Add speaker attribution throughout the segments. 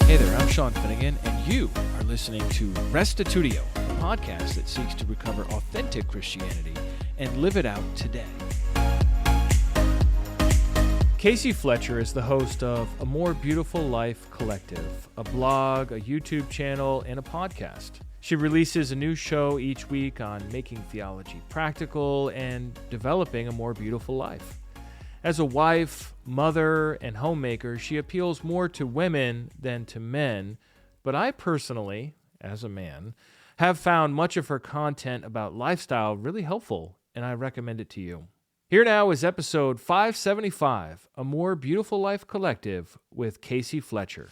Speaker 1: Hey there, I'm Sean Finnegan, and you are listening to Restitutio, a podcast that seeks to recover authentic Christianity and live it out today. Cayce Fletcher is the host of A More Beautiful Life Collective, a blog, a YouTube channel, and a podcast. She releases a new show each week on making theology practical and developing a more beautiful life. As a wife, mother, and homemaker, she appeals more to women than to men, but I personally, as a man, have found much of her content about lifestyle really helpful, and I recommend it to you. Here now is episode 575, A More Beautiful Life Collective with Cayce Fletcher.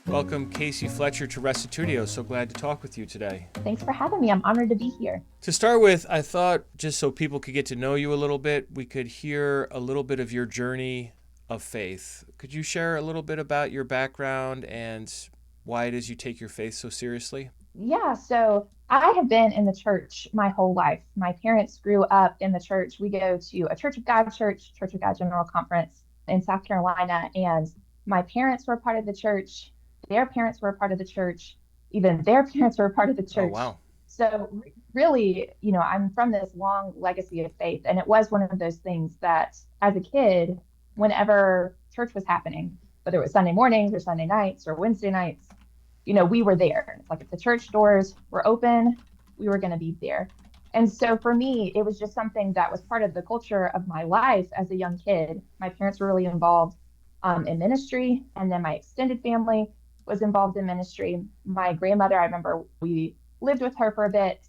Speaker 1: Welcome, Cayce Fletcher, to Restitutio. So glad to talk with you today.
Speaker 2: Thanks for having me. I'm honored to be here.
Speaker 1: To start with, I thought just so people could get to know you a little bit, we could hear a little bit of your journey of faith. Could you share a little bit about your background and why it is you take your faith so seriously?
Speaker 2: Yeah, so I have been in the church my whole life. My parents grew up in the church. We go to a Church of God church, Church of God General Conference in South Carolina, and my parents were a part of the church. Their parents were a part of the church. Even their parents were a part of the church.
Speaker 1: Oh, wow.
Speaker 2: So really, I'm from this long legacy of faith. And it was one of those things that as a kid, whenever church was happening, whether it was Sunday mornings or Sunday nights or Wednesday nights, we were there. It's like if the church doors were open, we were going to be there. And so for me, it was just something that was part of the culture of my life as a young kid. My parents were really involved in ministry, and then my extended family was involved in ministry. My grandmother, I remember we lived with her for a bit,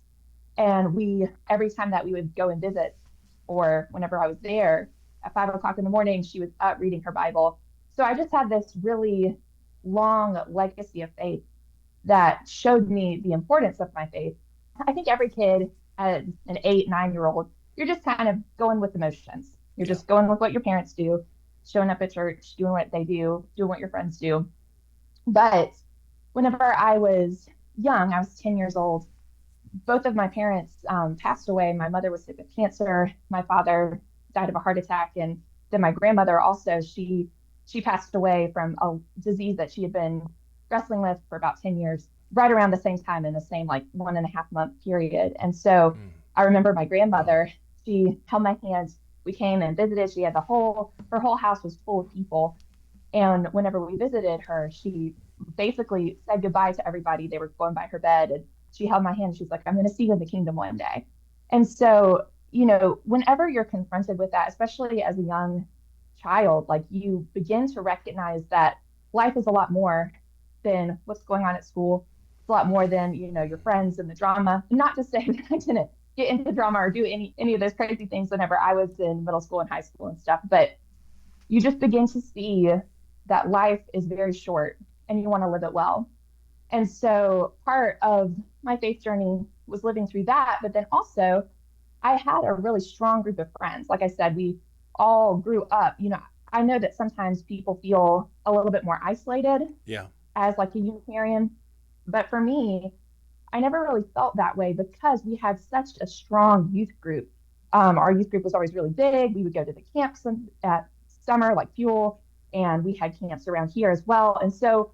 Speaker 2: and every time that we would go and visit, or whenever I was there at 5 o'clock in the morning, she was up reading her Bible. So I just had this really long legacy of faith that showed me the importance of my faith. I think every kid, as an 8, 9-year-old, you're just kind of going with the motions. You're just going with what your parents do, showing up at church, doing what they do, doing what your friends do. But whenever I was young, I was 10 years old, both of my parents passed away. My mother was sick with cancer. My father died of a heart attack. And then my grandmother also, she passed away from a disease that she had been wrestling with for about 10 years, right around the same time in the same 1.5-month period. And so I remember my grandmother, she held my hand. We came and visited. She had her whole house was full of people. And whenever we visited her, she basically said goodbye to everybody. They were going by her bed, and she held my hand. She's like, I'm going to see you in the kingdom one day. And so, whenever you're confronted with that, especially as a young child, you begin to recognize that life is a lot more than what's going on at school. It's a lot more than, your friends and the drama. Not to say that I didn't get into drama or do any of those crazy things whenever I was in middle school and high school and stuff, but you just begin to see that life is very short and you want to live it well. And so part of my faith journey was living through that. But then also I had a really strong group of friends. Like I said, we all grew up, I know that sometimes people feel a little bit more isolated as a Unitarian. But for me, I never really felt that way because we had such a strong youth group. Our youth group was always really big. We would go to the camps at summer, like Fuel, and we had camps around here as well. And so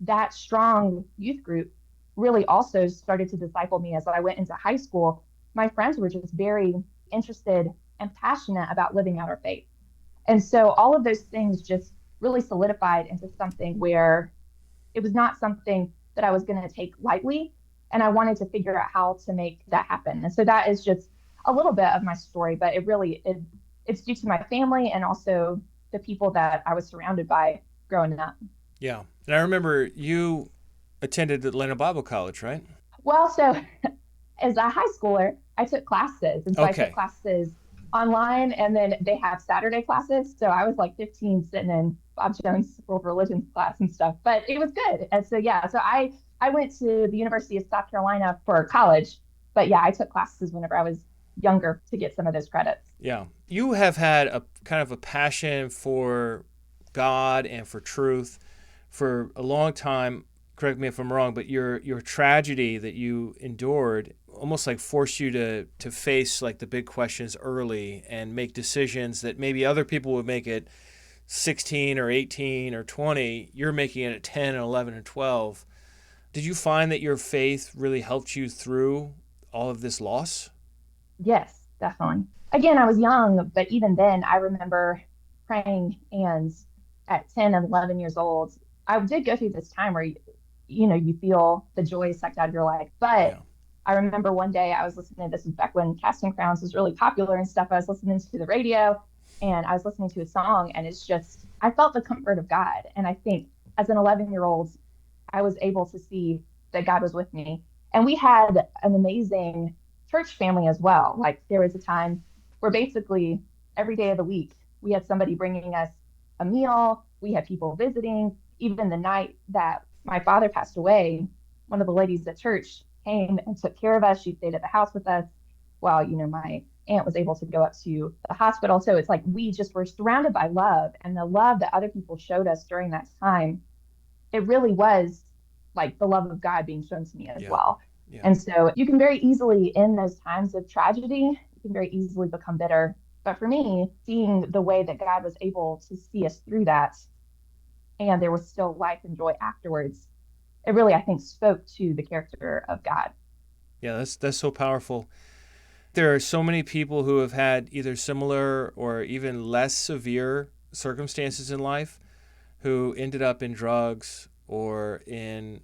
Speaker 2: that strong youth group really also started to disciple me as I went into high school. My friends were just very interested and passionate about living out our faith. And so all of those things just really solidified into something where it was not something that I was going to take lightly. And I wanted to figure out how to make that happen. And so that is just a little bit of my story, but it's due to my family and also the people that I was surrounded by growing up.
Speaker 1: Yeah. And I remember you attended Atlanta Bible College, right?
Speaker 2: Well, so as a high schooler, I took classes. And so I took classes online, and then they have Saturday classes. So I was 15 sitting in Bob Jones' World Religions class and stuff, but it was good. And so, so I went to the University of South Carolina for college, but I took classes whenever I was younger to get some of those credits.
Speaker 1: Yeah. You have had a kind of a passion for God and for truth for a long time. Correct me if I'm wrong, but your tragedy that you endured, almost like forced you to face like the big questions early and make decisions that maybe other people would make at 16 or 18 or 20. You're making it at 10 and 11 and 12. Did you find that your faith really helped you through all of this loss?
Speaker 2: Yes, definitely. Again, I was young, but even then, I remember praying, and at 10 and 11 years old, I did go through this time where, you feel the joy sucked out of your life.
Speaker 1: Yeah.
Speaker 2: But I remember one day I was listening, this was back when Casting Crowns was really popular and stuff. I was listening to the radio and I was listening to a song, and it's just, I felt the comfort of God. And I think as an 11-year-old, I was able to see that God was with me. And we had an amazing church family as well. Like there was a time where basically every day of the week, we had somebody bringing us a meal. We had people visiting. Even the night that my father passed away, one of the ladies at church came and took care of us. She stayed at the house with us while, my aunt was able to go up to the hospital. So it's like we just were surrounded by love, and the love that other people showed us during that time, it really was like the love of God being shown to me as well. Yeah. And so you can very easily, in those times of tragedy, you can very easily become bitter. But for me, seeing the way that God was able to see us through that, and there was still life and joy afterwards, it really, I think, spoke to the character of God.
Speaker 1: Yeah, that's so powerful. There are so many people who have had either similar or even less severe circumstances in life who ended up in drugs or in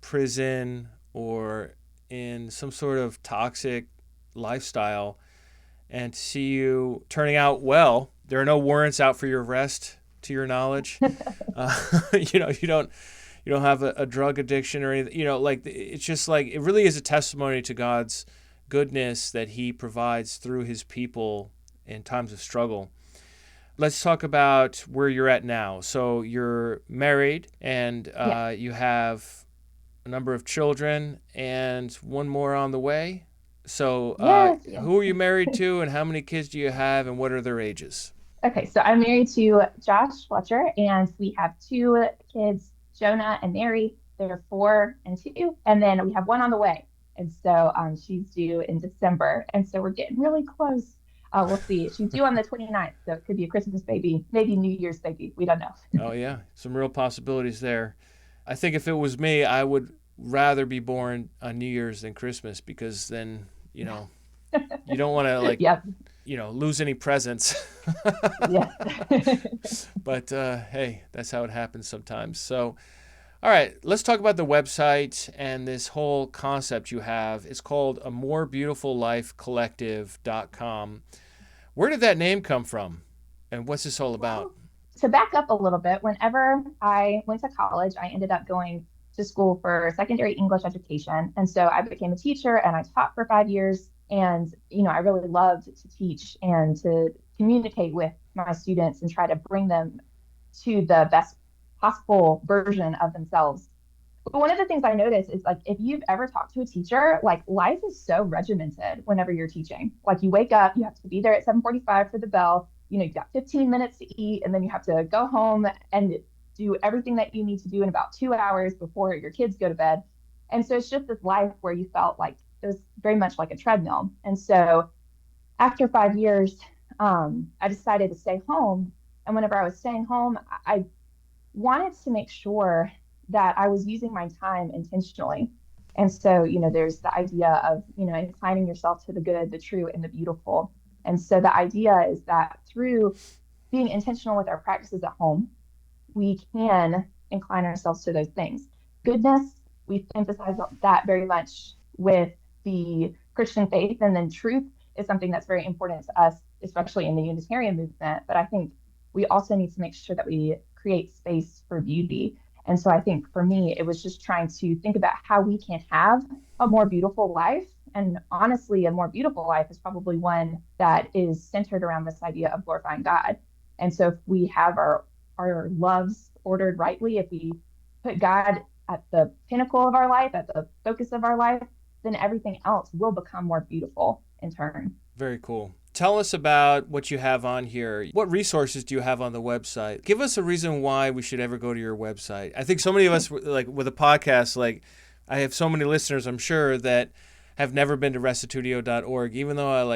Speaker 1: prison or in some sort of toxic lifestyle. And to see you turning out well, there are no warrants out for your arrest, to your knowledge. You don't have a drug addiction or anything. Like it's just like it really is a testimony to God's goodness that He provides through His people in times of struggle. Let's talk about where you're at now. So you're married, and you have a number of children and one more on the way. So
Speaker 2: Yes.
Speaker 1: Who are you married to, and how many kids do you have, and what are their ages?
Speaker 2: Okay, so I'm married to Josh Fletcher, and we have two kids, Jonah and Mary. They're 4 and 2, and then we have one on the way. And so she's due in December, and so we're getting really close. We'll see. She's due on the 29th, so it could be a Christmas baby, maybe New Year's baby. We don't know.
Speaker 1: Oh, yeah. Some real possibilities there. I think if it was me, I would rather be born on New Year's than Christmas, because then, you don't want to, lose any presents.
Speaker 2: Yeah.
Speaker 1: But, hey, that's how it happens sometimes. So, all right, let's talk about the website and this whole concept you have. It's called A More Beautiful Life Collective.com. Where did that name come from? And what's this all about?
Speaker 2: Well, to back up a little bit, whenever I went to college, I ended up going to school for secondary English education. And so I became a teacher, and I taught for 5 years. And, I really loved to teach and to communicate with my students and try to bring them to the best possible version of themselves. But one of the things I noticed is, like, if you've ever talked to a teacher, like, life is so regimented whenever you're teaching. Like, you wake up, you have to be there at 7:45 for the bell. You've got 15 minutes to eat, and then you have to go home and do everything that you need to do in about 2 hours before your kids go to bed. And so it's just this life where you felt like it was very much like a treadmill. And so after 5 years, I decided to stay home. And whenever I was staying home, I wanted to make sure that I was using my time intentionally. And so, there's the idea of, inclining yourself to the good, the true, and the beautiful. And so the idea is that through being intentional with our practices at home, we can incline ourselves to those things. Goodness, we emphasize that very much with the Christian faith, and then truth is something that's very important to us, especially in the Unitarian movement. But I think we also need to make sure that we create space for beauty. And so I think for me, it was just trying to think about how we can have a more beautiful life. And honestly, a more beautiful life is probably one that is centered around this idea of glorifying God. And so if we have our loves ordered rightly, if we put God at the pinnacle of our life, at the focus of our life, then everything else will become more beautiful in turn.
Speaker 1: Very cool. Tell us about what you have on here. What resources do you have on the website? Give us a reason why we should ever go to your website. I think so many of us, like with a podcast, like I have so many listeners, I'm sure, that have never been to restitutio.org, even though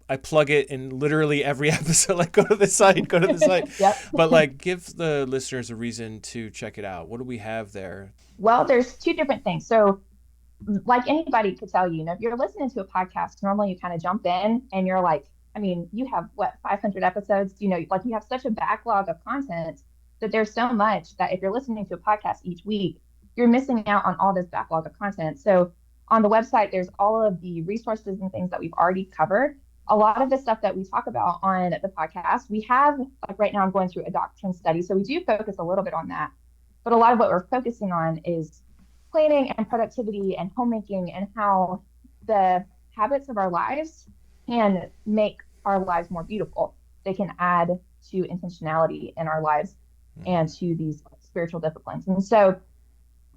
Speaker 1: I plug it in literally every episode. Like, go to the site.
Speaker 2: Yep.
Speaker 1: But like, give the listeners a reason to check it out. What do we have there?
Speaker 2: Well, there's two different things. So like anybody could tell you, if you're listening to a podcast, normally you kind of jump in and you're like, I mean, you have what, 500 episodes, like you have such a backlog of content that there's so much that if you're listening to a podcast each week, you're missing out on all this backlog of content. So on the website, there's all of the resources and things that we've already covered. A lot of the stuff that we talk about on the podcast, we have, like right now, I'm going through a doctrine study. So we do focus a little bit on that. But a lot of what we're focusing on is planning and productivity and homemaking and how the habits of our lives can make our lives more beautiful. They can add to intentionality in our lives and to these spiritual disciplines. And so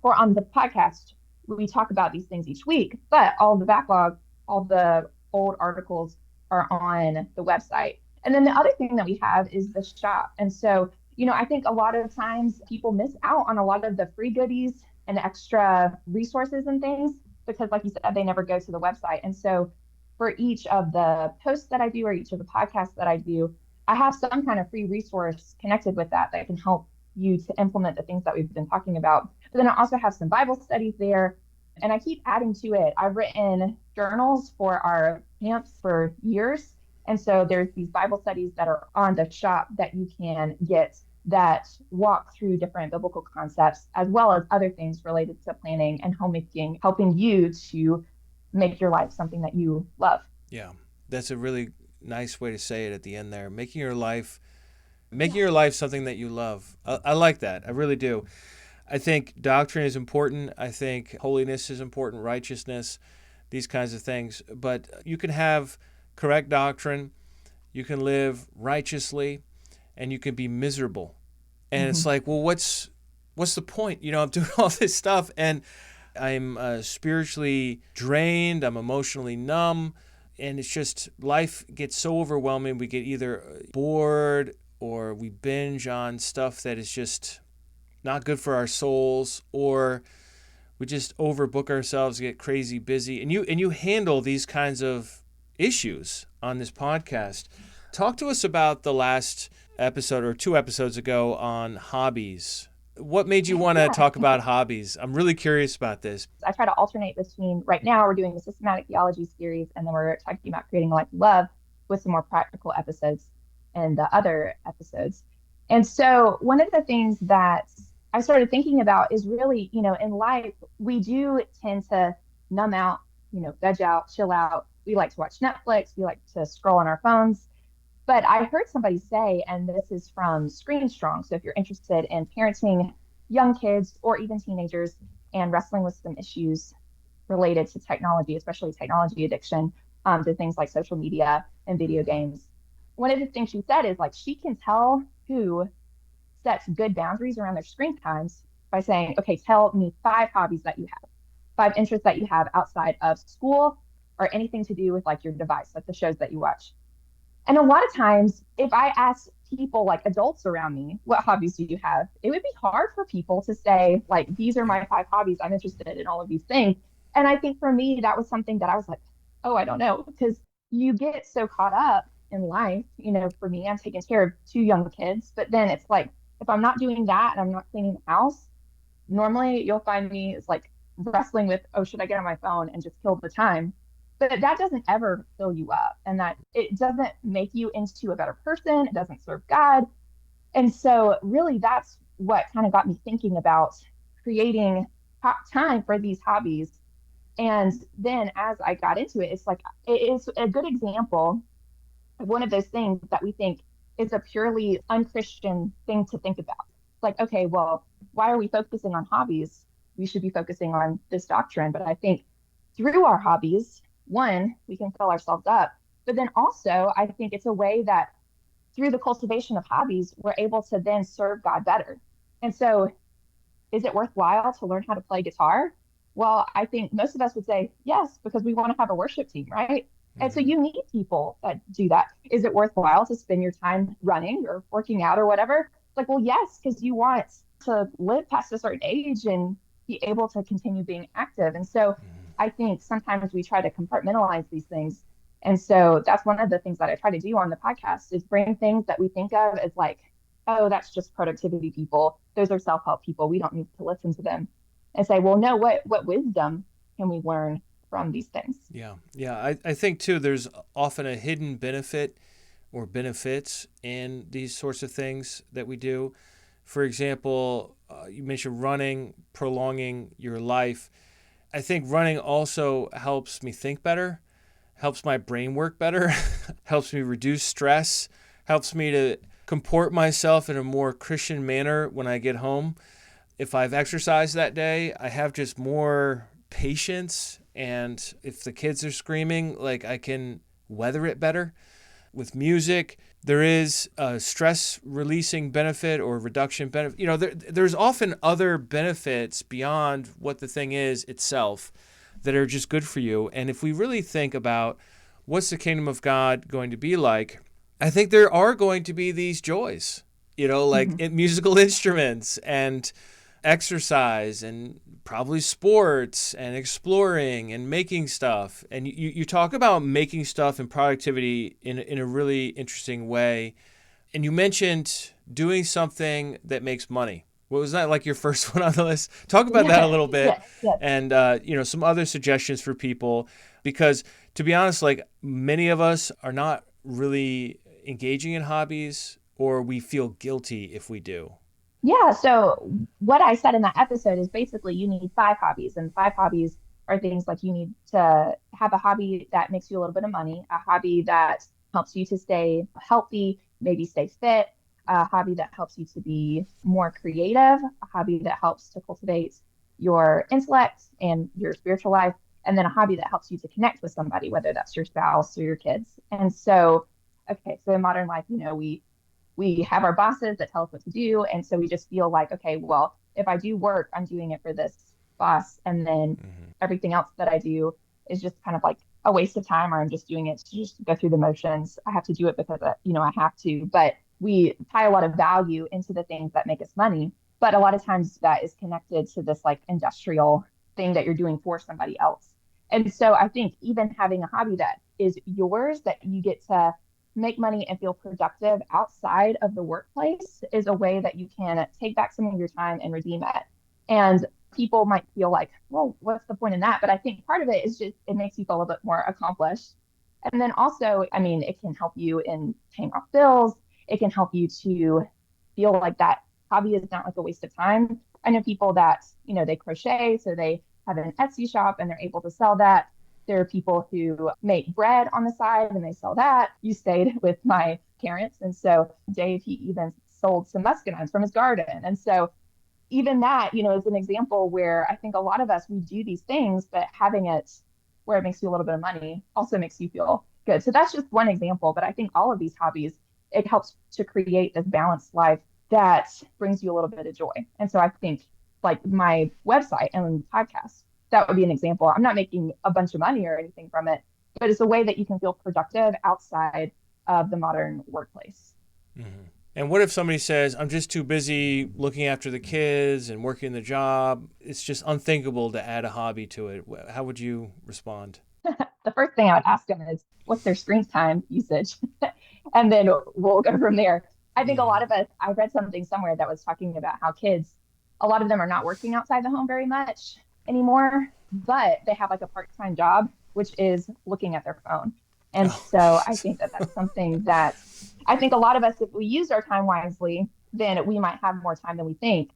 Speaker 2: for on the podcast, we talk about these things each week, but all the backlog, all the old articles are on the website. And then the other thing that we have is the shop. And so, I think a lot of times people miss out on a lot of the free goodies and extra resources and things because, like you said, they never go to the website. And so for each of the posts that I do or each of the podcasts that I do, I have some kind of free resource connected with that can help you to implement the things that we've been talking about. But then I also have some Bible studies there, and I keep adding to it. I've written journals for our camps for years. And so there's these Bible studies that are on the shop that you can get that walk through different biblical concepts, as well as other things related to planning and homemaking, helping you to make your life something that you love.
Speaker 1: Yeah, that's a really nice way to say it at the end there. Making your life something that you love. I like that. I really do. I think doctrine is important. I think holiness is important, righteousness, these kinds of things. But you can have correct doctrine, you can live righteously, and you can be miserable. And it's like, well, what's the point? I'm doing all this stuff, and I'm spiritually drained. I'm emotionally numb. And it's just, life gets so overwhelming. We get either bored or we binge on stuff that is just not good for our souls, or we just overbook ourselves, get crazy busy. And you handle these kinds of issues on this podcast. Talk to us about the last episode or 2 episodes ago on hobbies. What made you want to talk about hobbies? I'm really curious about this.
Speaker 2: I try to alternate between, right now we're doing the systematic theology series, and then we're talking about creating a life you love with some more practical episodes in the other episodes. And so one of the things that I started thinking about is really, in life, we do tend to numb out, veg out, chill out. We like to watch Netflix. We like to scroll on our phones. But I heard somebody say, and this is from Screen Strong, so if you're interested in parenting young kids or even teenagers and wrestling with some issues related to technology, especially technology addiction, to things like social media and video games, one of the things she said is like she can tell who sets good boundaries around their screen times by saying, okay, tell me 5 hobbies that you have, 5 interests that you have outside of school or anything to do with like your device, like the shows that you watch. And a lot of times, if I ask people, like adults around me, what hobbies do you have? It would be hard for people to say, like, these are my 5 hobbies. I'm interested in all of these things. And I think for me, that was something that I was like, oh, I don't know, because you get so caught up in life. For me, I'm taking care of 2 young kids, but then it's like, if I'm not doing that and I'm not cleaning the house, normally you'll find me it's like wrestling with, oh, should I get on my phone and just kill the time? But that doesn't ever fill you up, and that it doesn't make you into a better person. It doesn't serve God. And so really that's what kind of got me thinking about creating time for these hobbies. And then as I got into it, it's like, it is a good example of one of those things that we think is a purely unchristian thing to think about. Like, okay, well, why are we focusing on hobbies? We should be focusing on this doctrine. But I think through our hobbies, one, we can fill ourselves up. But then also, I think it's a way that through the cultivation of hobbies, we're able to then serve God better. And so is it worthwhile to learn how to play guitar? Well, I think most of us would say yes, because we want to have a worship team, right? And so you need people that do that. Is it worthwhile to spend your time running or working out or whatever? It's like, well, yes, because you want to live past a certain age and be able to continue being active. And so I think sometimes we try to compartmentalize these things. And so that's one of the things that I try to do on the podcast is bring things that we think of as like, oh, that's just productivity people. Those are self-help people. We don't need to listen to them. And say, well, no, what wisdom can we learn from these things?
Speaker 1: Yeah. Yeah. I think too, there's often a hidden benefit or benefits in these sorts of things that we do. For example, you mentioned running, prolonging your life. I think running also helps me think better, helps my brain work better, helps me reduce stress, helps me to comport myself in a more Christian manner when I get home. If I've exercised that day, I have just more patience. And if the kids are screaming, like I can weather it better. With music, there is a stress releasing benefit or reduction benefit. You know, there's often other benefits beyond what the thing is itself that are just good for you. And if we really think about what's the kingdom of God going to be like, I think there are going to be these joys, you know, like musical instruments and exercise and probably sports and exploring and making stuff. And you talk about making stuff and productivity in a really interesting way. And you mentioned doing something that makes money. What was that, like your first one on the list? Talk about that a little bit.
Speaker 2: Yes.
Speaker 1: And, some other suggestions for people, because to be honest, like many of us are not really engaging in hobbies, or we feel guilty if we do.
Speaker 2: Yeah. So what I said in that episode is basically you need 5 hobbies, and 5 hobbies are things like you need to have a hobby that makes you a little bit of money, a hobby that helps you to stay healthy, maybe stay fit, a hobby that helps you to be more creative, a hobby that helps to cultivate your intellect and your spiritual life, and then a hobby that helps you to connect with somebody, whether that's your spouse or your kids. And so, okay, so in modern life, we have our bosses that tell us what to do. And so we just feel like, okay, well, if I do work, I'm doing it for this boss. And then everything else that I do is just kind of like a waste of time, or I'm just doing it to just go through the motions. I have to do it because, I have to. But we tie a lot of value into the things that make us money. But a lot of times that is connected to this like industrial thing that you're doing for somebody else. And so I think even having a hobby that is yours, that you get to make money and feel productive outside of the workplace, is a way that you can take back some of your time and redeem it. And people might feel like, well, what's the point in that? But I think part of it is just it makes you feel a bit more accomplished. And then also, I mean, it can help you in paying off bills. It can help you to feel like that hobby is not like a waste of time. I know people that, they crochet, so they have an Etsy shop and they're able to sell that. There are people who make bread on the side and they sell that. You stayed with my parents. And so Dave, he even sold some muscadines from his garden. And so even that, is an example where I think a lot of us, we do these things, but having it where it makes you a little bit of money also makes you feel good. So that's just one example. But I think all of these hobbies, it helps to create this balanced life that brings you a little bit of joy. And so I think like my website and podcast, that would be an example. I'm not making a bunch of money or anything from it, but it's a way that you can feel productive outside of the modern workplace.
Speaker 1: Mm-hmm. And what if somebody says, I'm just too busy looking after the kids and working the job? It's just unthinkable to add a hobby to it. How would you respond?
Speaker 2: The first thing I would ask them is, what's their screen time usage? And then we'll go from there. I think a lot of us, I read something somewhere that was talking about how kids, a lot of them are not working outside the home very much anymore, but they have like a part-time job, which is looking at their phone. And so I think that that's something that I think a lot of us, if we use our time wisely, then we might have more time than we think.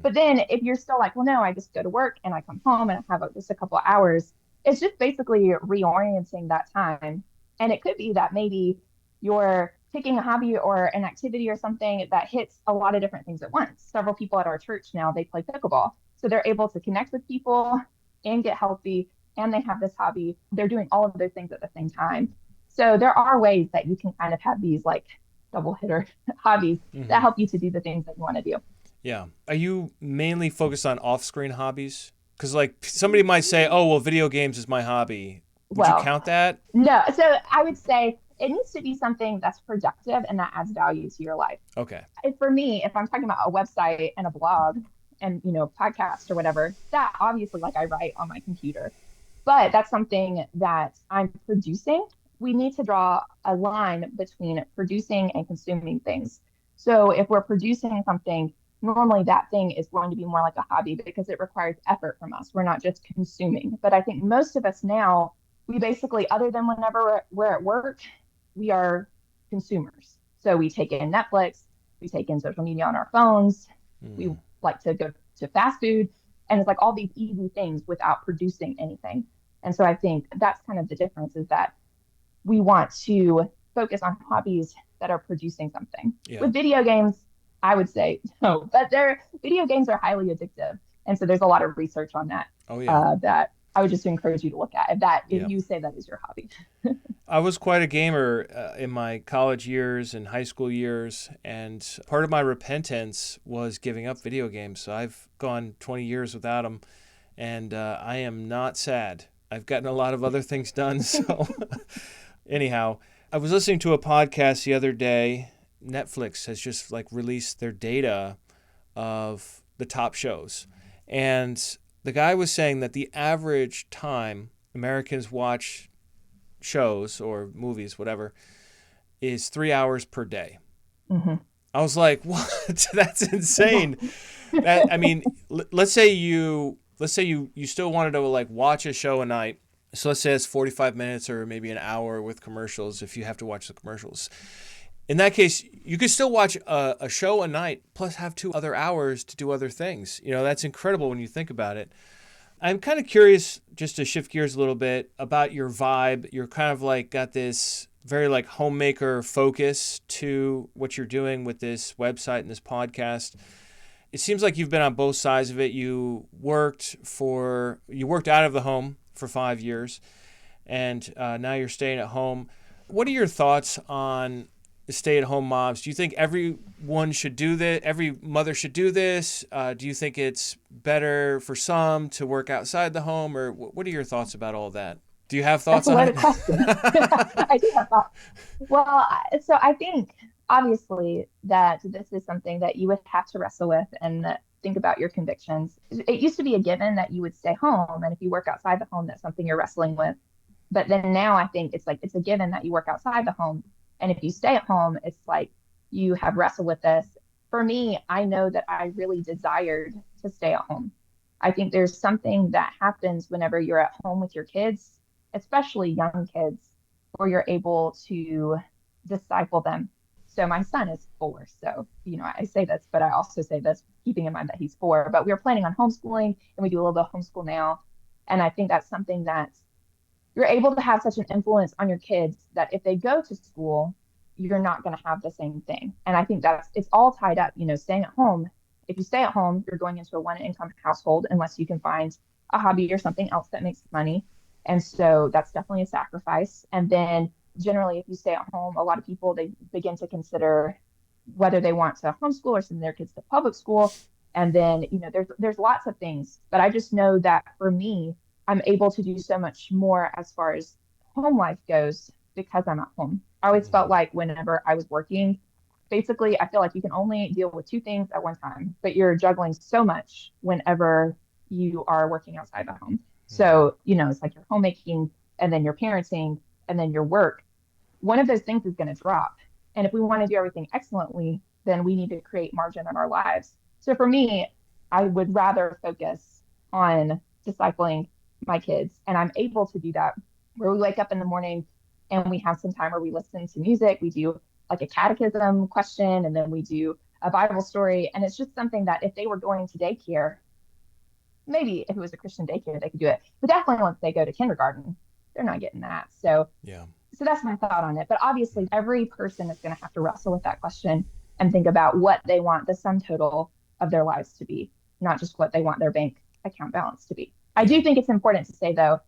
Speaker 2: But then if you're still like, well, no, I just go to work and I come home and I have just a couple of hours, it's just basically reorienting that time. And it could be that maybe you're picking a hobby or an activity or something that hits a lot of different things at once. Several people at our church now, they play pickleball. So they're able to connect with people and get healthy, and they have this hobby. They're doing all of those things at the same time. So there are ways that you can kind of have these like double hitter hobbies that help you to do the things that you want to do.
Speaker 1: Yeah. Are you mainly focused on off-screen hobbies? Because like somebody might say, oh, well, video games is my hobby. Would you count that?
Speaker 2: No. So I would say it needs to be something that's productive and that adds value to your life.
Speaker 1: Okay.
Speaker 2: And for me, if I'm talking about a website and a blog and, podcast or whatever, that obviously like I write on my computer. But that's something that I'm producing. We need to draw a line between producing and consuming things. So if we're producing something, normally that thing is going to be more like a hobby because it requires effort from us. We're not just consuming. But I think most of us now, we basically, other than whenever we're at work, we are consumers. So we take in Netflix, we take in social media on our phones, we like to go to fast food, and it's like all these easy things without producing anything. And so I think that's kind of the difference, is that we want to focus on hobbies that are producing something.
Speaker 1: Yeah.
Speaker 2: With video games, I would say no, but video games are highly addictive. And so there's a lot of research on that.
Speaker 1: Oh, yeah.
Speaker 2: That I would just encourage you to look at if you say that is your hobby.
Speaker 1: I was quite a gamer in my college years and high school years, and part of my repentance was giving up video games. So I've gone 20 years without them, and I am not sad. I've gotten a lot of other things done. So anyhow, I was listening to a podcast the other day. Netflix has just released their data of the top shows, and the guy was saying that the average time Americans watch shows or movies, whatever, is 3 hours per day.
Speaker 2: Mm-hmm.
Speaker 1: I was like, what? That's insane. I mean, let's say you still wanted to watch a show a night. So let's say it's 45 minutes or maybe an hour with commercials if you have to watch the commercials. In that case, you could still watch a show a night plus have 2 other hours to do other things. That's incredible when you think about it. I'm kind of curious, just to shift gears a little bit, about your vibe. You're kind of got this very homemaker focus to what you're doing with this website and this podcast. It seems like you've been on both sides of it. You worked out of the home for 5 years, and now you're staying at home. What are your thoughts on stay-at-home moms? Do you think everyone should do this? Every mother should do this? Do you think it's better for some to work outside the home? Or what are your thoughts about all that? Do you have thoughts on it?
Speaker 2: That's a loaded question. I do have thoughts. Well, so I think, obviously, that this is something that you would have to wrestle with and think about your convictions. It used to be a given that you would stay home, and if you work outside the home, that's something you're wrestling with. But then now I think it's a given that you work outside the home. And if you stay at home, it's like you have wrestled with this. For me, I know that I really desired to stay at home. I think there's something that happens whenever you're at home with your kids, especially young kids, where you're able to disciple them. So my son is 4. So, I say this, but I also say this keeping in mind that he's 4. But we were planning on homeschooling, and we do a little bit of homeschool now. And I think that's something that you're able to have such an influence on your kids that if they go to school, you're not going to have the same thing. And I think it's all tied up, staying at home. If you stay at home, you're going into a one-income household unless you can find a hobby or something else that makes money. And so that's definitely a sacrifice. And then generally, if you stay at home, a lot of people, they begin to consider whether they want to homeschool or send their kids to public school. And then, there's lots of things. But I just know that for me, I'm able to do so much more as far as home life goes because I'm at home. I always felt like whenever I was working, basically, I feel like you can only deal with 2 things at one time, but you're juggling so much whenever you are working outside the home. So, it's like you're homemaking and then you're parenting and then your work. One of those things is going to drop. And if we want to do everything excellently, then we need to create margin in our lives. So for me, I would rather focus on discipling my kids. And I'm able to do that where we wake up in the morning and we have some time where we listen to music. We do a catechism question, and then we do a Bible story. And it's just something that if they were going to daycare, maybe if it was a Christian daycare, they could do it. But definitely once they go to kindergarten, they're not getting that. So that's my thought on it. But obviously, every person is going to have to wrestle with that question and think about what they want the sum total of their lives to be, not just what they want their bank account balance to be. I do think it's important to say, though,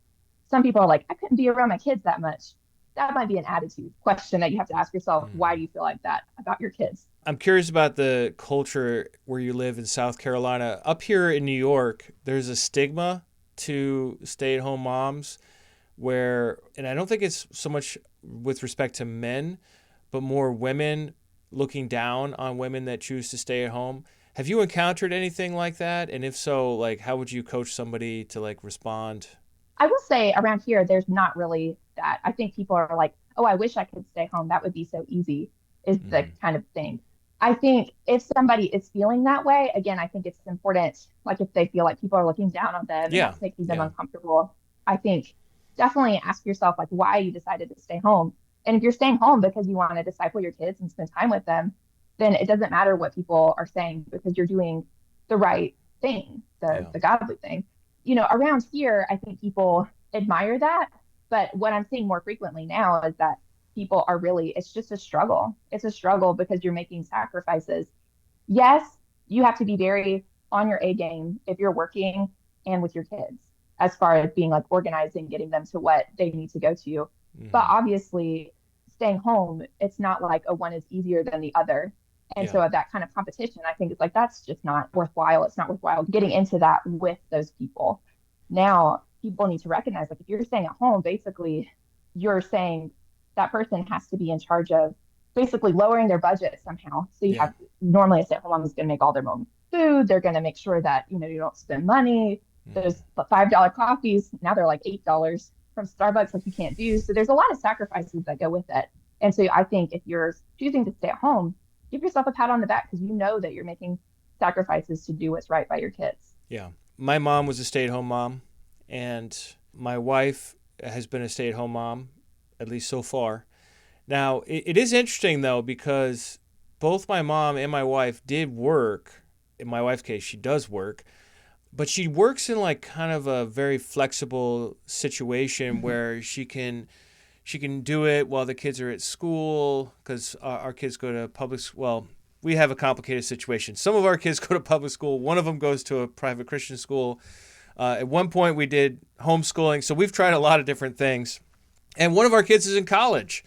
Speaker 2: some people are like, I couldn't be around my kids that much. That might be an attitude question that you have to ask yourself. Why do you feel like that about your kids?
Speaker 1: I'm curious about the culture where you live in South Carolina. Up here in New York, there's a stigma to stay-at-home moms and I don't think it's so much with respect to men, but more women looking down on women that choose to stay at home. Have you encountered anything like that? And if so, how would you coach somebody to respond?
Speaker 2: I will say around here, there's not really that. I think people are like, oh, I wish I could stay home. That would be so easy, is the
Speaker 1: Hmm.
Speaker 2: kind of thing. I think if somebody is feeling that way, again, I think it's important, like if they feel like people are looking down on them and
Speaker 1: Yeah.
Speaker 2: that's making them
Speaker 1: Yeah.
Speaker 2: uncomfortable, I think definitely ask yourself like why you decided to stay home. And if you're staying home because you want to disciple your kids and spend time with them, then it doesn't matter what people are saying because you're doing the right thing,
Speaker 1: Yeah.
Speaker 2: the godly thing. Around here, I think people admire that. But what I'm seeing more frequently now is that people are really, it's just a struggle. It's a struggle because you're making sacrifices. Yes, you have to be very on your A game if you're working and with your kids, as far as being like organizing, getting them to what they need to go to. But
Speaker 1: Hmm.
Speaker 2: obviously, staying home, it's not like a one is easier than the other. And
Speaker 1: Yeah.
Speaker 2: so that kind of competition, I think it's like that's just not worthwhile. It's not worthwhile getting into that with those people. Now, people need to recognize like if you're staying at home, basically you're saying that person has to be in charge of basically lowering their budget somehow. So you
Speaker 1: Yeah.
Speaker 2: have normally a stay-at-home mom is going to make all their own food. They're going to make sure that you don't spend money.
Speaker 1: Hmm.
Speaker 2: Those $5 coffees now they're like $8 from Starbucks, like you can't do. So there's a lot of sacrifices that go with it. And so I think if you're choosing to stay at home, give yourself a pat on the back because you know that you're making sacrifices to do what's right by your kids.
Speaker 1: Yeah. My mom was a stay-at-home mom, and my wife has been a stay-at-home mom, at least so far. Now, it is interesting though because both my mom and my wife did work. In my wife's case, she does work, but she works in like kind of a very flexible situation
Speaker 2: Mm-hmm.
Speaker 1: where she can do it while the kids are at school because our kids go to public. Well, we have a complicated situation. Some of our kids go to public school. One of them goes to a private Christian school. At one point, we did homeschooling, so we've tried a lot of different things. And one of our kids is in college,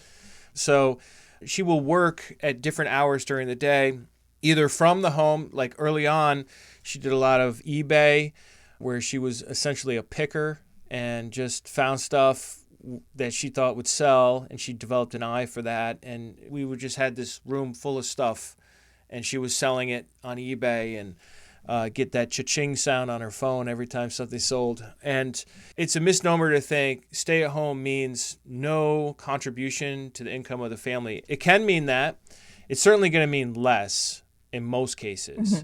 Speaker 1: so she will work at different hours during the day, either from the home, like early on, she did a lot of eBay, where she was essentially a picker and just found stuff that she thought would sell, and she developed an eye for that. And we would just had this room full of stuff, and she was selling it on eBay and get that cha-ching sound on her phone every time something sold. And it's a misnomer to think stay at home means no contribution to the income of the family. It can mean that. It's certainly going to mean less in most cases.
Speaker 2: Mm-hmm.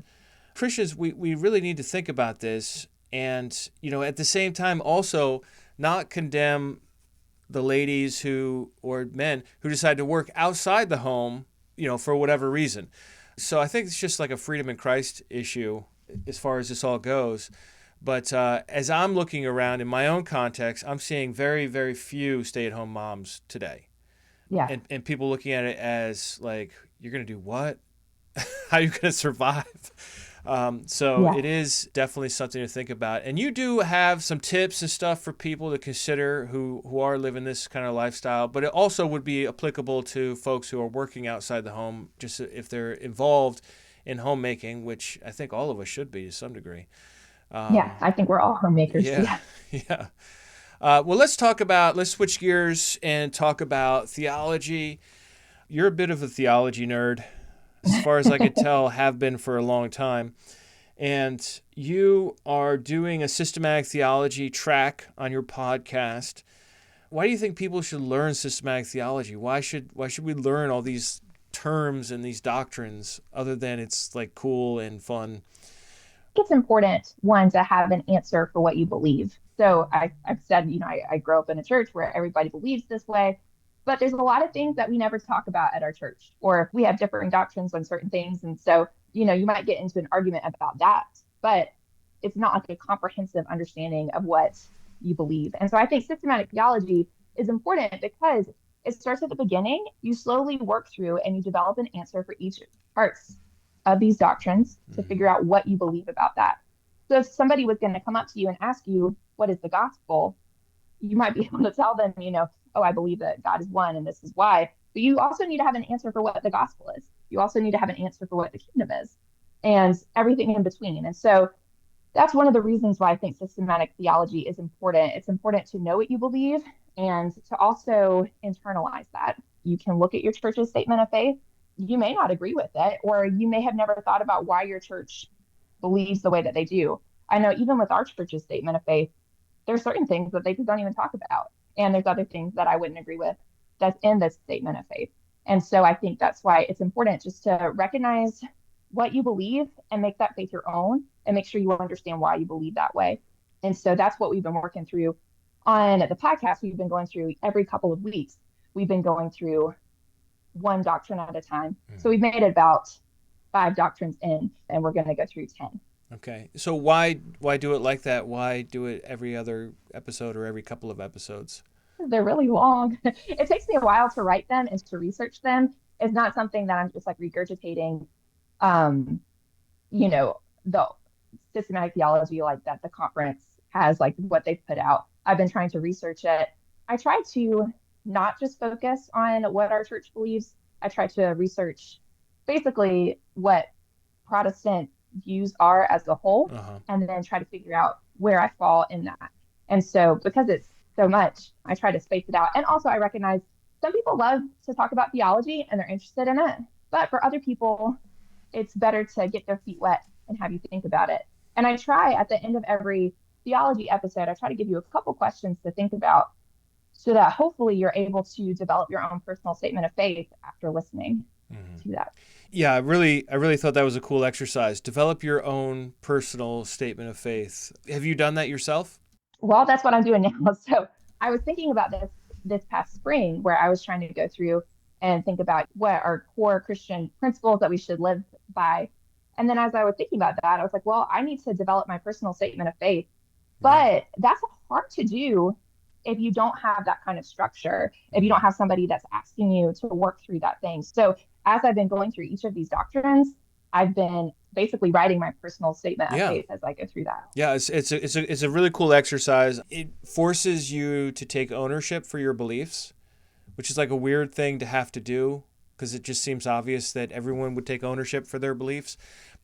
Speaker 1: Christians, we really need to think about this and, at the same time also not condemn the ladies who or men who decide to work outside the home, for whatever reason. So I think it's just like a freedom in Christ issue as far as this all goes. But as I'm looking around in my own context, I'm seeing very, very few stay-at-home moms today,
Speaker 2: Yeah.
Speaker 1: and people looking at it as like, you're going to do what? How are you going to survive? So
Speaker 2: Yeah.
Speaker 1: it is definitely something to think about. And you do have some tips and stuff for people to consider who are living this kind of lifestyle, but it also would be applicable to folks who are working outside the home, just if they're involved in homemaking, which I think all of us should be to some degree.
Speaker 2: Yeah.
Speaker 1: Um,
Speaker 2: I think we're all homemakers.
Speaker 1: yeah,
Speaker 2: Yeah.
Speaker 1: yeah. Well, let's switch gears and talk about theology. You're a bit of a theology nerd, as far as I could tell, have been for a long time. And you are doing a systematic theology track on your podcast. Why do you think people should learn systematic theology? Why should we learn all these terms and these doctrines other than it's like cool and fun?
Speaker 2: It's important, one, to have an answer for what you believe. So I've said, I grew up in a church where everybody believes this way, but there's a lot of things that we never talk about at our church, or we have differing doctrines on certain things. And so, you might get into an argument about that, but it's not like a comprehensive understanding of what you believe. And so I think systematic theology is important because it starts at the beginning, you slowly work through and you develop an answer for each parts of these doctrines to
Speaker 1: Mm-hmm.
Speaker 2: figure out what you believe about that. So if somebody was going to come up to you and ask you, what is the gospel? You might be able to tell them, oh, I believe that God is one and this is why. But you also need to have an answer for what the gospel is. You also need to have an answer for what the kingdom is and everything in between. And so that's one of the reasons why I think systematic theology is important. It's important to know what you believe and to also internalize that. You can look at your church's statement of faith. You may not agree with it, or you may have never thought about why your church believes the way that they do. I know even with our church's statement of faith, there's certain things that they just don't even talk about. And there's other things that I wouldn't agree with that's in this statement of faith. And so I think that's why it's important just to recognize what you believe and make that faith your own and make sure you understand why you believe that way. And so that's what we've been working through on the podcast. We've been going through every couple of weeks. We've been going through one doctrine at a time. So we've made it about 5 doctrines in, and we're going to go through 10.
Speaker 1: Okay. So why do it like that? Why do it every other episode or every couple of episodes?
Speaker 2: They're really long. It takes me a while to write them and to research them. It's not something that I'm just like regurgitating, um, the systematic theology like that the conference has, like what they've put out. I've been trying to research it. I try to not just focus on what our church believes. I try to research basically what Protestant views are as a whole, and then try to figure out where I fall in that. And so because it's so much, I try to space it out. And also I recognize some people love to talk about theology and they're interested in it. But for other people, it's better to get their feet wet and have you think about it. And I try at the end of every theology episode, I try to give you a couple questions to think about so that hopefully you're able to develop your own personal statement of faith after listening to that.
Speaker 1: Yeah, I really thought that was a cool exercise. Develop your own personal statement of faith. Have you done that yourself?
Speaker 2: Well, that's what I'm doing now. So I was thinking about this past spring, where I was trying to go through and think about what are core Christian principles that we should live by. And then as I was thinking about that, I was like, well, I need to develop my personal statement of faith. But that's hard to do if you don't have that kind of structure, if you don't have somebody that's asking you to work through that thing. So as I've been going through each of these doctrines, I've been basically writing my personal statement of faith as I go through that.
Speaker 1: Yeah, it's a really cool exercise. It forces you to take ownership for your beliefs, which is like a weird thing to have to do because it just seems obvious that everyone would take ownership for their beliefs.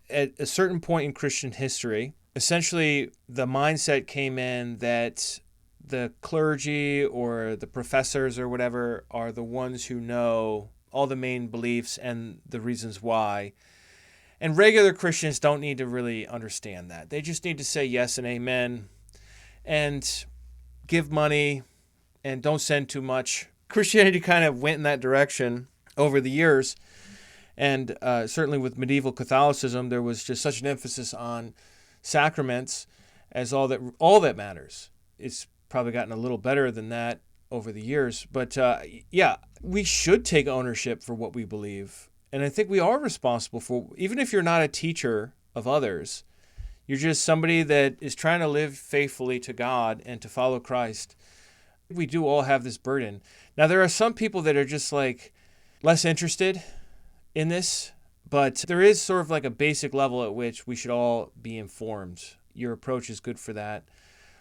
Speaker 1: At a certain point in Christian history, essentially the mindset came in that the clergy or the professors or whatever are the ones who know all the main beliefs and the reasons why. And regular Christians don't need to really understand that. They just need to say yes and amen and give money and don't send too much. Christianity kind of went in that direction over the years. And certainly with medieval Catholicism, there was just such an emphasis on sacraments as all that matters. It's probably gotten a little better than that over the years. But we should take ownership for what we believe. And I think we are responsible for, even if you're not a teacher of others, you're just somebody that is trying to live faithfully to God and to follow Christ. We do all have this burden. Now, there are some people that are just like less interested in this, but there is sort of like a basic level at which we should all be informed. Your approach is good for that.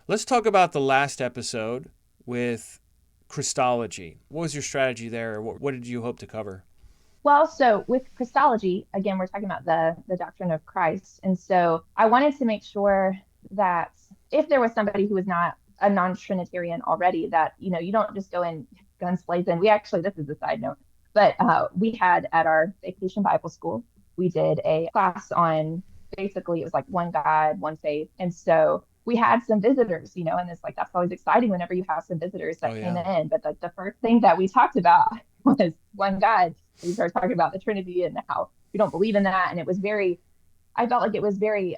Speaker 1: Let's talk about the last episode with Christology. What was your strategy there? What did you hope to cover?
Speaker 2: Well, so with Christology, again, we're talking about the doctrine of Christ. And so I wanted to make sure that if there was somebody who was not a non-Trinitarian already, that, you don't just go in guns blazing. We actually, this is a side note, but we had at our vacation Bible school, we did a class on basically, it was like one God, one faith. And so we had some visitors, and it's like, that's always exciting whenever you have some visitors that came in. But the first thing that we talked about was one God. We started talking about the Trinity and how we don't believe in that. And I felt like it was very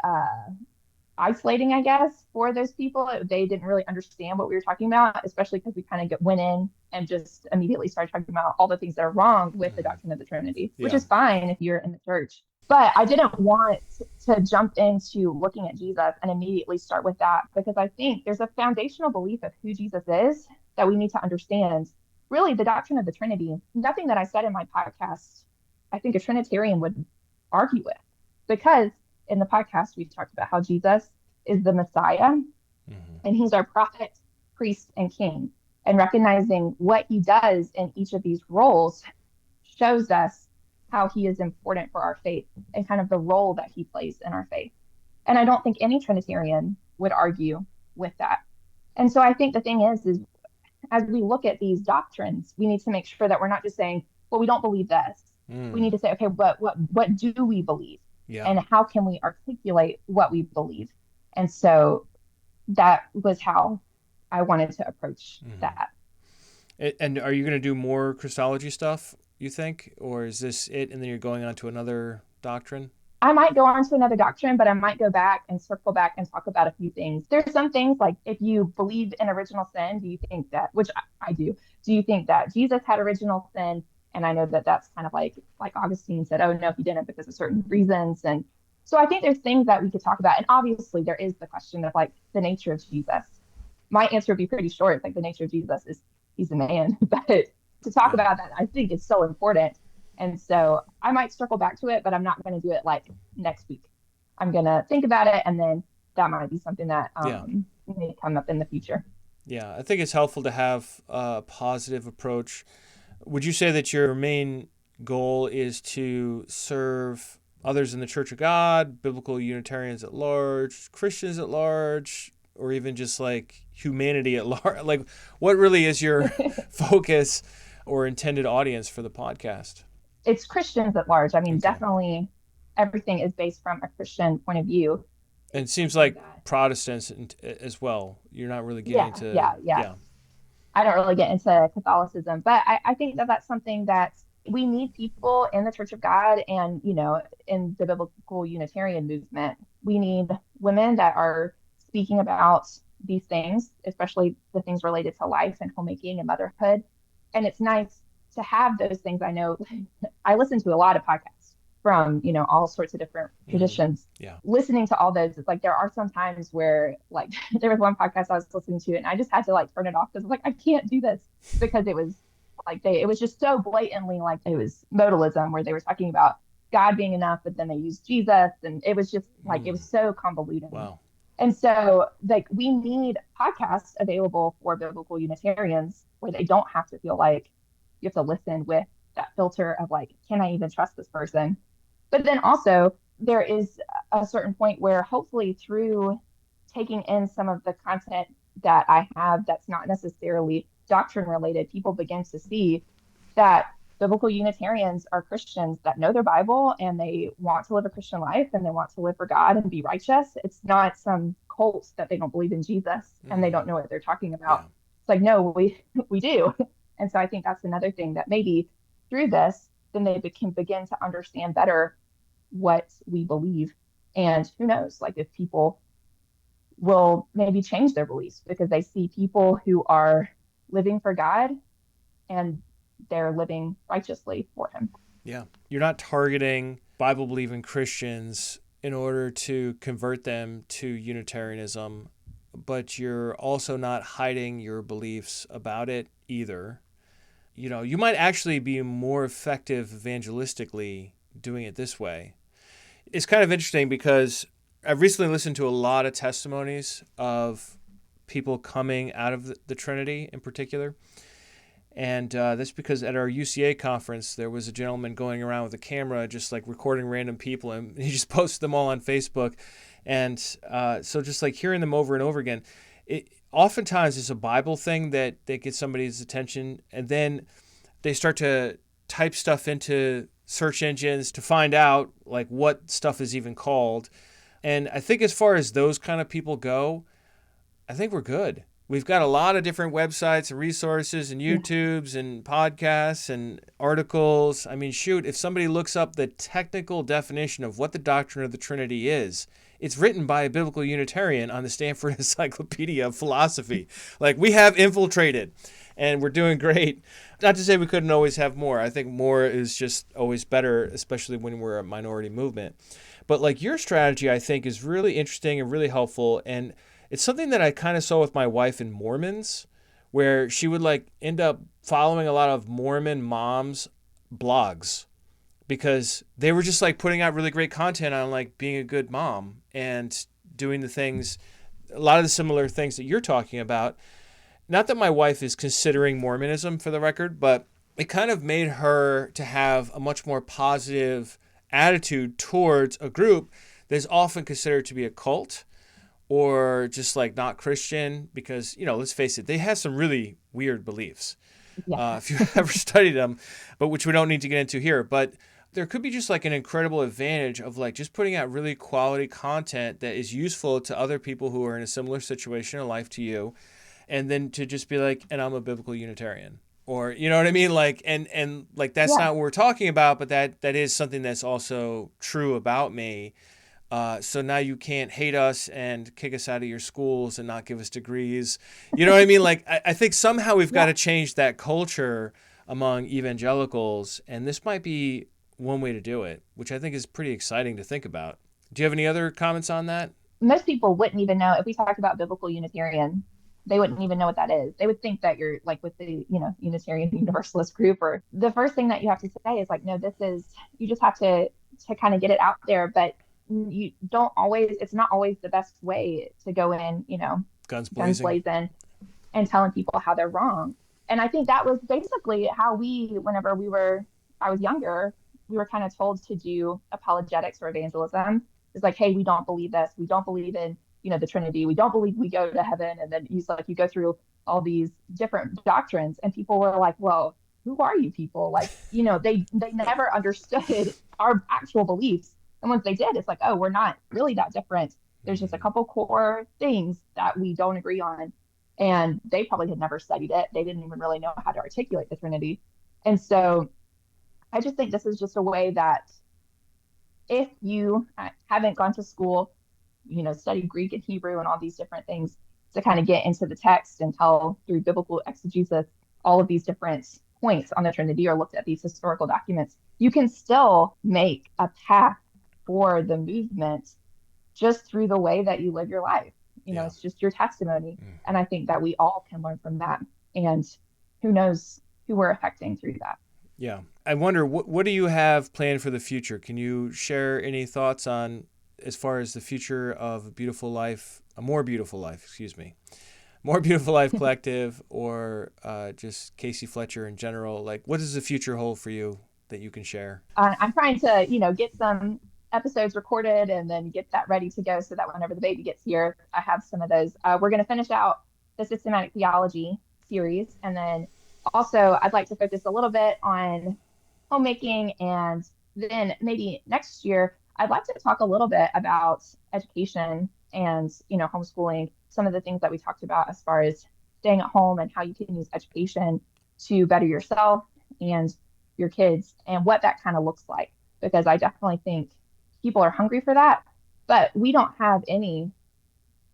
Speaker 2: isolating, I guess, for those people. They didn't really understand what we were talking about, especially because we kind of went in and just immediately started talking about all the things that are wrong with the doctrine of the Trinity, which is fine if you're in the church. But I didn't want to jump into looking at Jesus and immediately start with that, because I think there's a foundational belief of who Jesus is that we need to understand. Really, the doctrine of the Trinity, nothing that I said in my podcast, I think a Trinitarian would argue with, because in the podcast, we talked about how Jesus is the Messiah, and he's our prophet, priest, and king. And recognizing what he does in each of these roles shows us how he is important for our faith and kind of the role that he plays in our faith. And I don't think any Trinitarian would argue with that. And so I think the thing is as we look at these doctrines, we need to make sure that we're not just saying, well, we don't believe this. We need to say, okay, what do we believe? And how can we articulate what we believe? And so that was how I wanted to approach
Speaker 1: Mm-hmm.
Speaker 2: that.
Speaker 1: And are you going to do more Christology stuff, you think? Or is this it and then you're going on to another doctrine?
Speaker 2: I might go on to another doctrine, but I might go back and circle back and talk about a few things. There's some things like if you believe in original sin, do you think that, which I do, do you think that Jesus had original sin? And I know that that's kind of like Augustine said, oh no, he didn't because of certain reasons. And so I think there's things that we could talk about. And obviously there is the question of like the nature of Jesus. My answer would be pretty short. It's like the nature of Jesus is he's a man. But to talk
Speaker 1: Yeah.
Speaker 2: about that, I think it's so important. And so I might circle back to it, but I'm not going to do it like next week. I'm going to think about it, and then that might be something that
Speaker 1: Yeah.
Speaker 2: may come up in the future.
Speaker 1: Yeah. I think it's helpful to have a positive approach. Would you say that your main goal is to serve others in the Church of God, biblical Unitarians at large, Christians at large, or even just like humanity at large? Like, what really is your focus or intended audience for the podcast?
Speaker 2: It's Christians at large. I mean,
Speaker 1: Okay.
Speaker 2: definitely everything is based from a Christian point of view.
Speaker 1: And it seems like Protestants as well. You're not really getting into...
Speaker 2: Yeah. I don't really get into Catholicism, but I think that that's something that we need people in the Church of God and, you know, in the biblical Unitarian movement. We need women that are speaking about these things, especially the things related to life and homemaking and motherhood. And it's nice to have those things. I know I listen to a lot of podcasts from, you know, all sorts of different traditions.
Speaker 1: Yeah.
Speaker 2: Listening to all those, it's like there are some times where like there was one podcast I was listening to and I just had to like turn it off because I was like, I can't do this, because it was like it was just so blatantly like it was modalism where they were talking about God being enough, but then they used Jesus, and it was just like it was so convoluted.
Speaker 1: Wow.
Speaker 2: And so like we need podcasts available for biblical Unitarians where they don't have to feel like you have to listen with that filter of like, can I even trust this person? But then also there is a certain point where hopefully through taking in some of the content that I have that's not necessarily doctrine related, people begin to see that biblical Unitarians are Christians that know their Bible and they want to live a Christian life and they want to live for God and be righteous. It's not some cult that they don't believe in Jesus and they don't know what they're talking about. Yeah. It's like, no, we do. And so I think that's another thing that maybe through this, then they can begin to understand better what we believe. And who knows, like if people will maybe change their beliefs because they see people who are living for God and they're living righteously for him.
Speaker 1: Yeah. You're not targeting Bible-believing Christians in order to convert them to Unitarianism, but you're also not hiding your beliefs about it either. You know, you might actually be more effective evangelistically doing it this way. It's kind of interesting because I've recently listened to a lot of testimonies of people coming out of the Trinity in particular. And that's because at our UCA conference, there was a gentleman going around with a camera just like recording random people, and he just posted them all on Facebook. And so just like hearing them over and over again, oftentimes it's a Bible thing that gets somebody's attention, and then they start to type stuff into search engines to find out like what stuff is even called. And I think as far as those kind of people go, I think we're good. We've got a lot of different websites and resources and YouTubes and podcasts and articles. I mean, shoot, if somebody looks up the technical definition of what the doctrine of the Trinity is, it's written by a biblical Unitarian on the Stanford Encyclopedia of Philosophy. Like, we have infiltrated, and we're doing great. Not to say we couldn't always have more. I think more is just always better, especially when we're a minority movement. But like your strategy, I think, is really interesting and really helpful. And it's something that I kind of saw with my wife in Mormons, where she would like end up following a lot of Mormon moms' blogs because they were just like putting out really great content on like being a good mom and doing the things, a lot of the similar things that you're talking about. Not that my wife is considering Mormonism, for the record, but it kind of made her to have a much more positive attitude towards a group that is often considered to be a cult or just like not Christian because, you know, let's face it, they have some really weird beliefs. Yeah. If you've ever studied them, but which we don't need to get into here. But there could be just like an incredible advantage of like just putting out really quality content that is useful to other people who are in a similar situation in life to you. and then to just be like, and I'm a biblical Unitarian. Or, you know what I mean? Like, and like, that's not what we're talking about, but that is something that's also true about me. So now you can't hate us and kick us out of your schools and not give us degrees. You know what I mean? Like, I think somehow we've got to change that culture among evangelicals. And this might be one way to do it, which I think is pretty exciting to think about. Do you have any other comments on that?
Speaker 2: Most people wouldn't even know if we talked about biblical Unitarian. They wouldn't even know what that is. They would think that you're like with the, Unitarian Universalist group, or the first thing that you have to say is like, no, this is, you just have to kind of get it out there. But you don't always, it's not always the best way to go in,
Speaker 1: Guns
Speaker 2: guns
Speaker 1: blazing.
Speaker 2: blazing and telling people how they're wrong. And I think that was basically how whenever I was younger, we were kind of told to do apologetics or evangelism. It's like, hey, we don't believe this. We don't believe in, the Trinity. We don't believe we go to heaven. And then he's like, you go through all these different doctrines, and people were like, well, who are you people? Like, they never understood our actual beliefs. And once they did, it's like, oh, we're not really that different. There's just a couple core things that we don't agree on. And they probably had never studied it. They didn't even really know how to articulate the Trinity. And so I just think this is just a way that if you haven't gone to school, studied Greek and Hebrew and all these different things to kind of get into the text and tell through biblical exegesis all of these different points on the Trinity, or looked at these historical documents, you can still make a path for the movement just through the way that you live your life. It's just your testimony. And I think that we all can learn from that. And who knows who we're affecting through that.
Speaker 1: Yeah. I wonder, what do you have planned for the future? Can you share any thoughts on, as far as the future of More Beautiful Life Collective, or just Cayce Fletcher in general? Like, what does the future hold for you that you can share?
Speaker 2: I'm trying to, get some episodes recorded and then get that ready to go so that whenever the baby gets here, I have some of those. We're going to finish out the systematic theology series. And then also I'd like to focus a little bit on homemaking. And then maybe next year, I'd like to talk a little bit about education and, homeschooling, some of the things that we talked about as far as staying at home and how you can use education to better yourself and your kids, and what that kind of looks like. Because I definitely think people are hungry for that, but we don't have any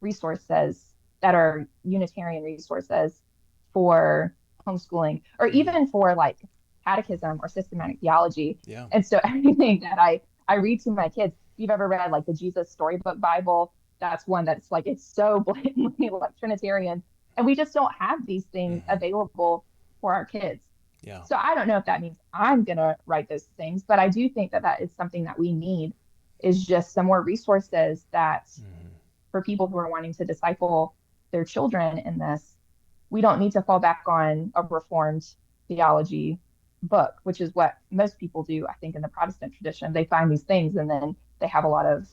Speaker 2: resources that are Unitarian resources for homeschooling, or even for like catechism or systematic theology.
Speaker 1: Yeah.
Speaker 2: And so everything that I read to my kids, if you've ever read like the Jesus Storybook Bible, that's one that's like, it's so blatantly like Trinitarian. And we just don't have these things available for our kids.
Speaker 1: Yeah.
Speaker 2: So I don't know if that means I'm going to write those things, but I do think that is something that we need, is just some more resources that for people who are wanting to disciple their children in this, we don't need to fall back on a Reformed theology book, which is what most people do, I think, in the Protestant tradition. They find these things and then they have a lot of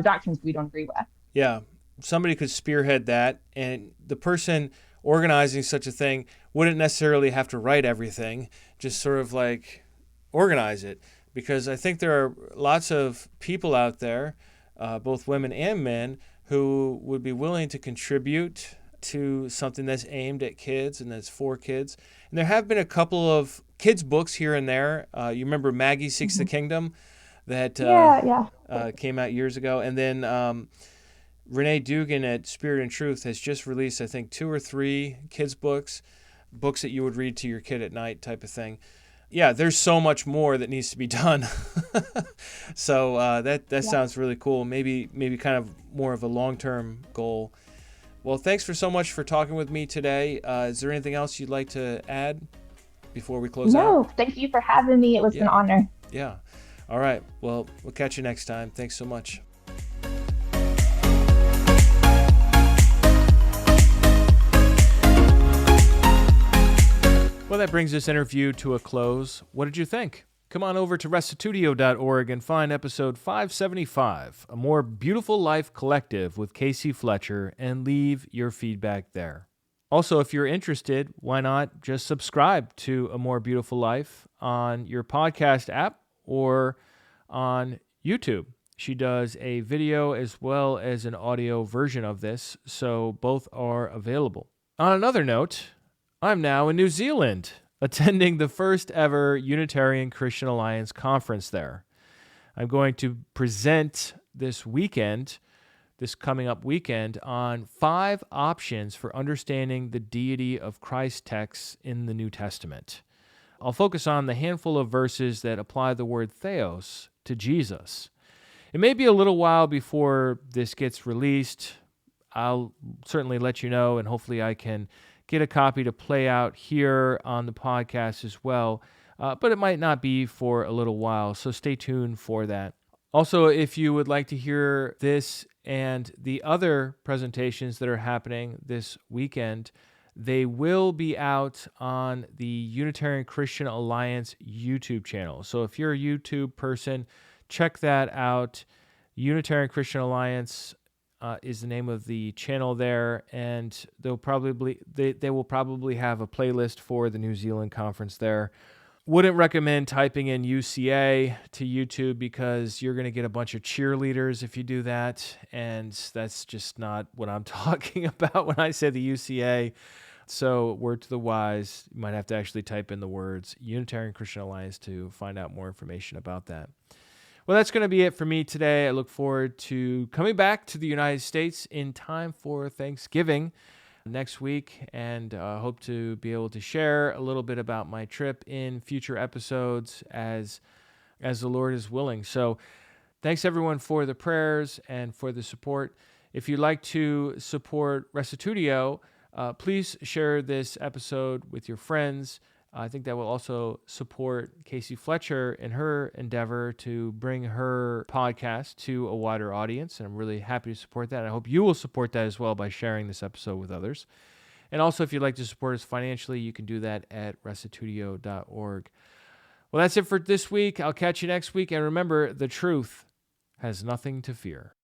Speaker 2: doctrines we don't agree with.
Speaker 1: Yeah. Somebody could spearhead that, and the person organizing such a thing wouldn't necessarily have to write everything, just sort of like organize it. Because I think there are lots of people out there, both women and men, who would be willing to contribute to something that's aimed at kids and that's for kids. And there have been a couple of kids' books here and there. You remember Maggie Seeks the Kingdom that came out years ago. And then Renee Dugan at Spirit and Truth has just released, I think, 2 or 3 kids' books that you would read to your kid at night type of thing. Yeah, there's so much more that needs to be done. So that sounds really cool. Maybe kind of more of a long-term goal. Well, thanks so much for talking with me today. Is there anything else you'd like to add before we close out?
Speaker 2: No, thank you for having me. It was an honor.
Speaker 1: Yeah. All right. Well, we'll catch you next time. Thanks so much. Well, that brings this interview to a close. What did you think? Come on over to restitutio.org and find episode 575, A More Beautiful Life Collective with Cayce Fletcher, and leave your feedback there. Also, if you're interested, why not just subscribe to A More Beautiful Life on your podcast app or on YouTube. She does a video as well as an audio version of this, so both are available. On another note, I'm now in New Zealand, attending the first ever Unitarian Christian Alliance conference there. I'm going to present this coming up weekend, on 5 options for understanding the deity of Christ's texts in the New Testament. I'll focus on the handful of verses that apply the word theos to Jesus. It may be a little while before this gets released. I'll certainly let you know, and hopefully I can get a copy to play out here on the podcast as well. But it might not be for a little while, so stay tuned for that. Also, if you would like to hear this and the other presentations that are happening this weekend, they will be out on the Unitarian Christian Alliance YouTube channel. So if you're a YouTube person, check that out. Unitarian Christian Alliance is the name of the channel there, and they will probably have a playlist for the New Zealand conference there. Wouldn't recommend typing in UCA to YouTube because you're going to get a bunch of cheerleaders if you do that, and that's just not what I'm talking about when I say the UCA. So word to the wise, you might have to actually type in the words Unitarian Christian Alliance to find out more information about that. Well, that's going to be it for me today. I look forward to coming back to the United States in time for Thanksgiving next week, and hope to be able to share a little bit about my trip in future episodes as the Lord is willing. So thanks everyone for the prayers and for the support. If you'd like to support Restitutio, please share this episode with your friends. I think that will also support Cayce Fletcher in her endeavor to bring her podcast to a wider audience, and I'm really happy to support that. I hope you will support that as well by sharing this episode with others. And also, if you'd like to support us financially, you can do that at restitutio.org. Well, that's it for this week. I'll catch you next week, and remember, the truth has nothing to fear.